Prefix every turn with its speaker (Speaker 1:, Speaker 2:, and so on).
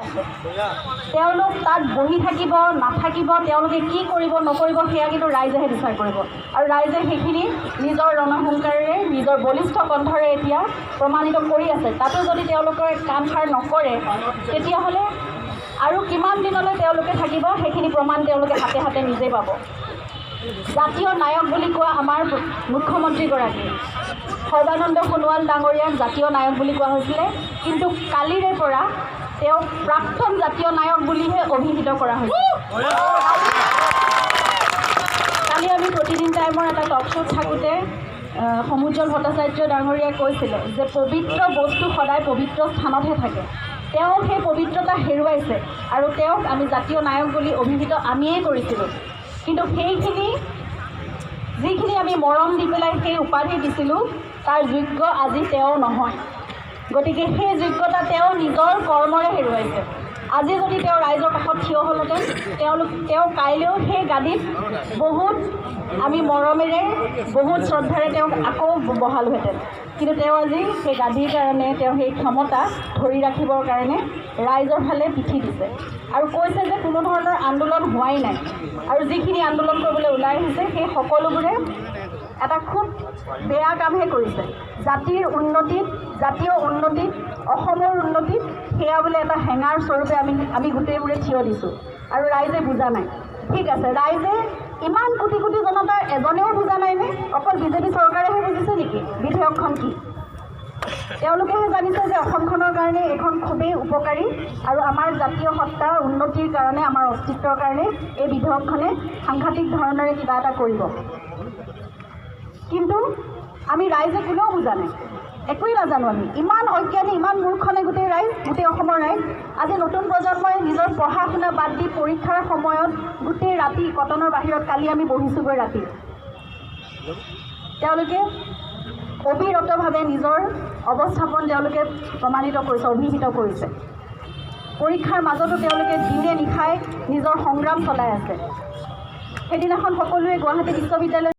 Speaker 1: আছে। তেওঁলোক তাত বহি থাকিব নাথাকিব, তেওঁলোকে কি কৰিব নকৰিব সেয়া কিন্তু ৰাইজেহে বিচাৰ কৰিব। আৰু ৰাইজে সেইখিনি নিজৰ ৰণসংকাৰেৰে নিজৰ বলিষ্ঠ কণ্ঠৰে এতিয়া প্ৰমাণিত কৰি আছে। তাতো যদি তেওঁলোকে কাণসাৰ নকৰে তেতিয়াহ'লে আৰু কিমান দিনলৈ তেওঁলোকে থাকিব সেইখিনি প্ৰমাণ তেওঁলোকে হাতে হাতে নিজেই পাব। জাতীয় নায়ক বুলি কোৱা আমাৰ মুখ্যমন্ত্ৰীগৰাকী সৰ্বানন্দ সোণোৱাল ডাঙৰীয়াক জাতীয় নায়ক বুলি কোৱা হৈছিলে, কিন্তু কালিৰে পৰা তেওঁক প্ৰাক্তন জাতীয় নায়ক বুলিহে অভিহিত কৰা হৈছে। কালি আমি প্ৰতিদিন টাইমৰ এটা টক শ্ব'ত থাকোঁতে সমুজ্জ্বল ভট্টাচাৰ্য ডাঙৰীয়াই কৈছিলে যে পবিত্ৰ বস্তু সদায় পবিত্ৰ স্থানতহে থাকে। তেওঁ সেই পবিত্ৰতা হেৰুৱাইছে আৰু তেওঁক আমি জাতীয় নায়ক বুলি অভিহিত আমিয়েই কৰিছিলোঁ। কিন্তু সেইখিনি যিখিনি আমি মৰম দি পেলাই সেই উপাধি দিছিলোঁ তাৰ যোগ্য আজি তেওঁ নহয়। গতিকে সেই যোগ্যতা তেওঁ নিজৰ কৰ্মৰে হেৰুৱাইছে। আজি যদি তেওঁ ৰাইজৰ কাষত থিয় হ'লহেঁতেন তেওঁ কাইলৈও সেই গাদীত বহুত আমি মৰমেৰে বহুত শ্ৰদ্ধাৰে তেওঁক আকৌ বহালোহেঁতেন। কিন্তু তেওঁ আজি সেই গাদীৰ কাৰণে তেওঁ সেই ক্ষমতা ধৰি ৰাখিবৰ কাৰণে ৰাইজৰ ফালে পিঠি দিছে আৰু কৈছে যে কোনো ধৰণৰ আন্দোলন হোৱাই নাই। আৰু যিখিনি আন্দোলন কৰিবলৈ ওলাই আহিছে সেই সকলোবোৰে এটা খুব বেয়া কামহে কৰিছে। জাতিৰ উন্নতিত, জাতীয় উন্নতিত, অসমৰ উন্নতিত সেয়া বোলে এটা হেঙাৰ স্বৰূপে আমি গোটেইবোৰে থিয় দিছোঁ আৰু ৰাইজে বুজা নাই। ঠিক আছে, ৰাইজে ইমান কোটি কোটি জনতাৰ এজনেও বুজা নাইনে? অকল বিজেপি চৰকাৰেহে বুজিছে নেকি বিধেয়কখন কি? তেওঁলোকেহে জানিছে যে অসমখনৰ কাৰণে এইখন খুবেই উপকাৰী আৰু আমাৰ জাতীয় সত্তাৰ উন্নতিৰ কাৰণে, আমাৰ অস্তিত্বৰ কাৰণে এই বিধেয়কখনে সাংঘাতিক ধৰণেৰে কিবা এটা কৰিব। কিন্তু আমি ৰাইজে কোনেও বুজা নাই, একোৱেই নাজানো। আমি ইমান অজ্ঞানী, ইমান মূৰ্খনে গোটেই ৰাইজ, গোটেই অসমৰ ৰাইজ। আজি নতুন প্ৰজন্মই নিজৰ পঢ়া শুনা বাদ দি পৰীক্ষাৰ সময়ত গোটেই ৰাতি কটনৰ বাহিৰত কালি আমি বহিছোগৈ ৰাতি। তেওঁলোকে অবিৰতভাৱে নিজৰ অৱস্থাপন তেওঁলোকে প্ৰমাণিত কৰিছে, অভিহিত কৰিছে। পৰীক্ষাৰ মাজতো তেওঁলোকে দিনে নিশাই নিজৰ সংগ্ৰাম চলাই আছে। সেইদিনাখন সকলোৱে গুৱাহাটী বিশ্ববিদ্যালয়